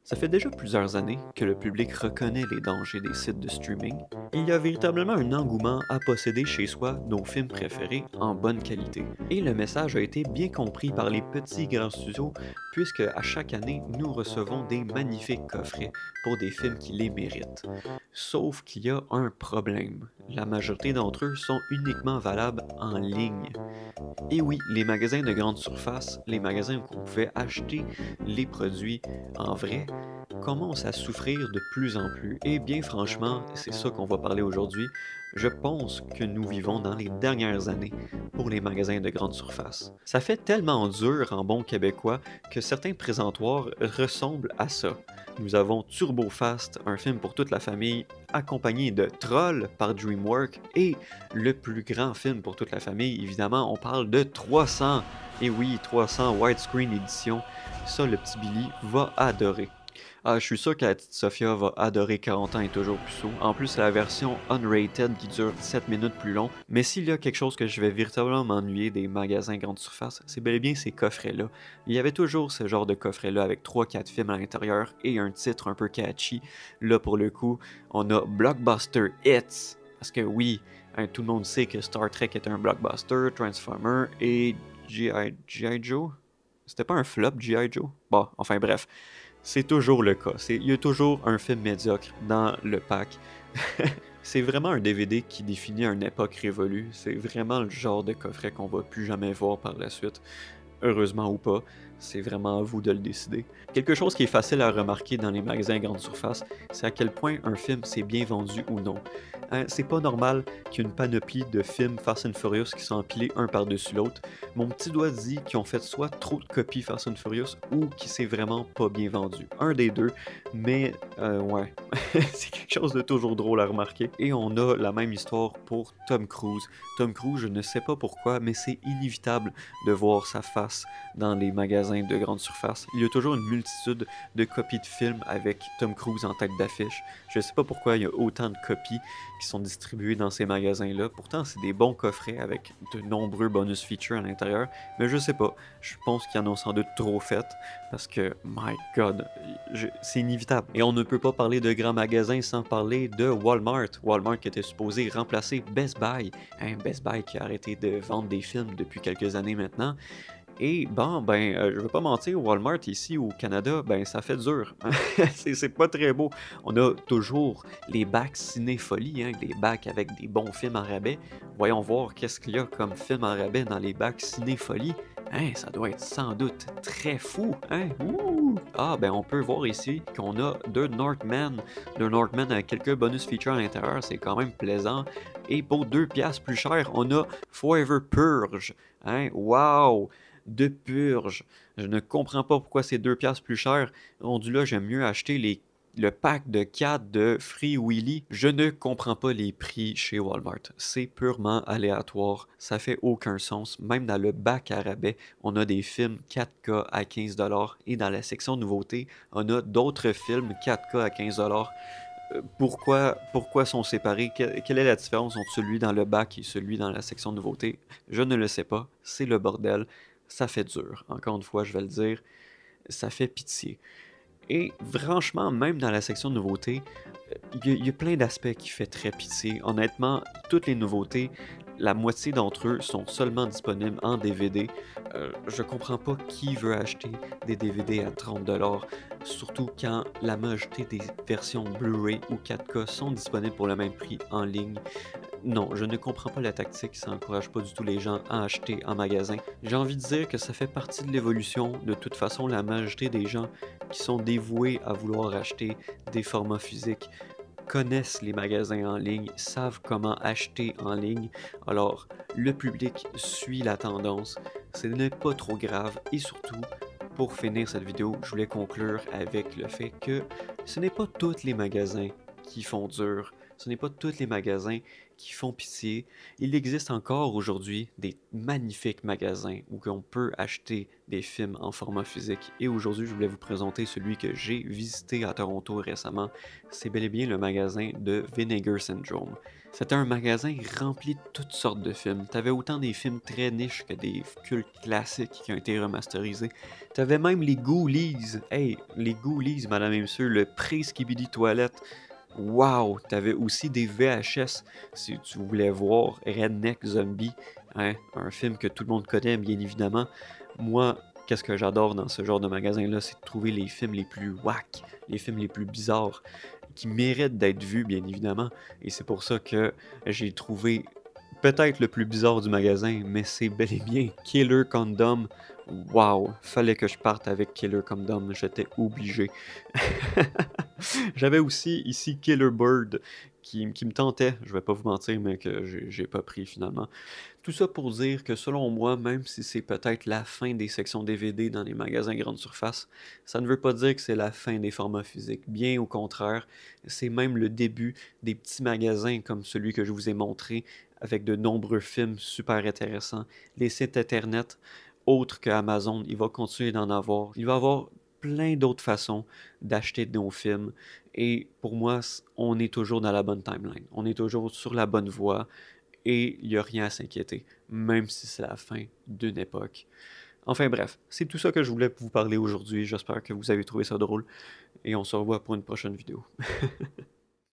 Ça fait déjà plusieurs années que le public reconnaît les dangers des sites de streaming. Il y a véritablement un engouement à posséder chez soi nos films préférés en bonne qualité. Et le message a été bien compris par les petits et grands studios, puisque à chaque année, nous recevons des magnifiques coffrets pour des films qui les méritent. Sauf qu'il y a un problème. La majorité d'entre eux sont uniquement valables en ligne. Et oui, les magasins de grande surface, les magasins où on pouvait acheter les produits en vrai, commencent à souffrir de plus en plus. Et bien franchement, c'est ça qu'on va parler aujourd'hui. Je pense que nous vivons dans les dernières années pour les magasins de grande surface. Ça fait tellement dur en bon québécois que certains présentoirs ressemblent à ça. Nous avons Turbo Fast, un film pour toute la famille, accompagné de Troll par DreamWorks, et le plus grand film pour toute la famille, évidemment, on parle de 300. Et oui, 300 widescreen édition. Ça, le petit Billy va adorer. Ah, je suis sûr que la petite Sophia va adorer 40 ans et toujours puceau. En plus, c'est la version unrated qui dure 7 minutes plus long. Mais s'il y a quelque chose que je vais véritablement m'ennuyer des magasins grande surface, c'est bel et bien ces coffrets-là. Il y avait toujours ce genre de coffret-là avec 3-4 films à l'intérieur et un titre un peu catchy. Là, pour le coup, on a Blockbuster Hits. Parce que oui, hein, tout le monde sait que Star Trek est un blockbuster, Transformer et G.I. Joe? C'était pas un flop, G.I. Joe? Bon, enfin bref. C'est toujours le cas. Il y a toujours un film médiocre dans le pack. C'est vraiment un DVD qui définit une époque révolue. C'est vraiment le genre de coffret qu'on va plus jamais voir par la suite. Heureusement ou pas, c'est vraiment à vous de le décider. Quelque chose qui est facile à remarquer dans les magasins grande surface, c'est à quel point un film s'est bien vendu ou non. Hein, c'est pas normal qu'il y ait une panoplie de films Fast and Furious qui sont empilés un par-dessus l'autre. Mon petit doigt dit qu'ils ont fait soit trop de copies Fast and Furious ou qui s'est vraiment pas bien vendu. Un des deux, mais ouais, c'est quelque chose de toujours drôle à remarquer. Et on a la même histoire pour Tom Cruise. Tom Cruise, je ne sais pas pourquoi, mais c'est inévitable de voir sa face dans les magasins de grande surface. Il y a toujours une multitude de copies de films avec Tom Cruise en tête d'affiche. Je ne sais pas pourquoi il y a autant de copies qui sont distribuées dans ces magasins-là. Pourtant, c'est des bons coffrets avec de nombreux bonus features à l'intérieur, mais je sais pas. Je pense qu'ils en ont sans doute trop fait parce que, my god, c'est inévitable. Et on ne peut pas parler de grands magasins sans parler de Walmart. Walmart qui était supposé remplacer Best Buy. Hein, Best Buy qui a arrêté de vendre des films depuis quelques années maintenant. Et bon, je vais pas mentir, Walmart ici au Canada, ça fait dur. C'est pas très beau. On a toujours les bacs ciné-folie, hein, les bacs avec des bons films en rabais. Voyons voir qu'est-ce qu'il y a comme film en rabais dans les bacs ciné-folie. Hein, ça doit être sans doute très fou, hein? Ouh! Ah, on peut voir ici qu'on a The Northman. The Northman avec quelques bonus features à l'intérieur, c'est quand même plaisant. Et pour 2 piastres plus cher, on a Forever Purge. Hein? Wow! De Purge. Je ne comprends pas pourquoi c'est 2 piastres plus cher. Rendu là, j'aime mieux acheter le pack de 4 de Free Willy. Je ne comprends pas les prix chez Walmart. C'est purement aléatoire. Ça fait aucun sens. Même dans le bac à rabais, on a des films 4K à 15$ et dans la section nouveautés, on a d'autres films 4K à 15$. Pourquoi sont séparés? Quelle est la différence entre celui dans le bac et celui dans la section nouveautés? Je ne le sais pas. C'est le bordel. Ça fait dur. Encore une fois, je vais le dire. Ça fait pitié. Et franchement, même dans la section nouveautés, il y a plein d'aspects qui fait très pitié. Honnêtement, toutes les nouveautés, la moitié d'entre eux sont seulement disponibles en DVD. Je comprends pas qui veut acheter des DVD à 30$, surtout quand la majorité des versions Blu-ray ou 4K sont disponibles pour le même prix en ligne. Non, je ne comprends pas la tactique, ça n'encourage pas du tout les gens à acheter en magasin. J'ai envie de dire que ça fait partie de l'évolution. De toute façon, la majorité des gens qui sont dévoués à vouloir acheter des formats physiques connaissent les magasins en ligne, savent comment acheter en ligne. Alors, le public suit la tendance. Ce n'est pas trop grave et surtout, pour finir cette vidéo, je voulais conclure avec le fait que ce n'est pas tous les magasins qui font dur. Ce n'est pas tous les magasins qui font pitié. Il existe encore aujourd'hui des magnifiques magasins où on peut acheter des films en format physique. Et aujourd'hui, je voulais vous présenter celui que j'ai visité à Toronto récemment. C'est bel et bien le magasin de Vinegar Syndrome. C'était un magasin rempli de toutes sortes de films. T'avais autant des films très niches que des cultes classiques qui ont été remasterisés. T'avais même les Ghoulies. Hey, les Ghoulies, madame et monsieur, le pré-Skibidi Toilette. Wow! T'avais aussi des VHS si tu voulais voir Redneck Zombie, hein, un film que tout le monde connaît, bien évidemment. Moi, qu'est-ce que j'adore dans ce genre de magasin-là, c'est de trouver les films les plus whack, les films les plus bizarres, qui méritent d'être vus, bien évidemment. Et c'est pour ça que j'ai trouvé peut-être le plus bizarre du magasin, mais c'est bel et bien Killer Condom. Wow, fallait que je parte avec Killer Condom, j'étais obligé. J'avais aussi ici Killer Bird qui me tentait, je vais pas vous mentir, mais que j'ai pas pris finalement. Tout ça pour dire que selon moi, même si c'est peut-être la fin des sections DVD dans les magasins grande surface, ça ne veut pas dire que c'est la fin des formats physiques. Bien au contraire, c'est même le début des petits magasins comme celui que je vous ai montré, avec de nombreux films super intéressants. Les sites internet autres que Amazon, il va continuer d'en avoir. Il va y avoir plein d'autres façons d'acheter nos films. Et pour moi, on est toujours dans la bonne timeline. On est toujours sur la bonne voie et il n'y a rien à s'inquiéter, même si c'est la fin d'une époque. Enfin bref, c'est tout ça que je voulais vous parler aujourd'hui. J'espère que vous avez trouvé ça drôle et on se revoit pour une prochaine vidéo.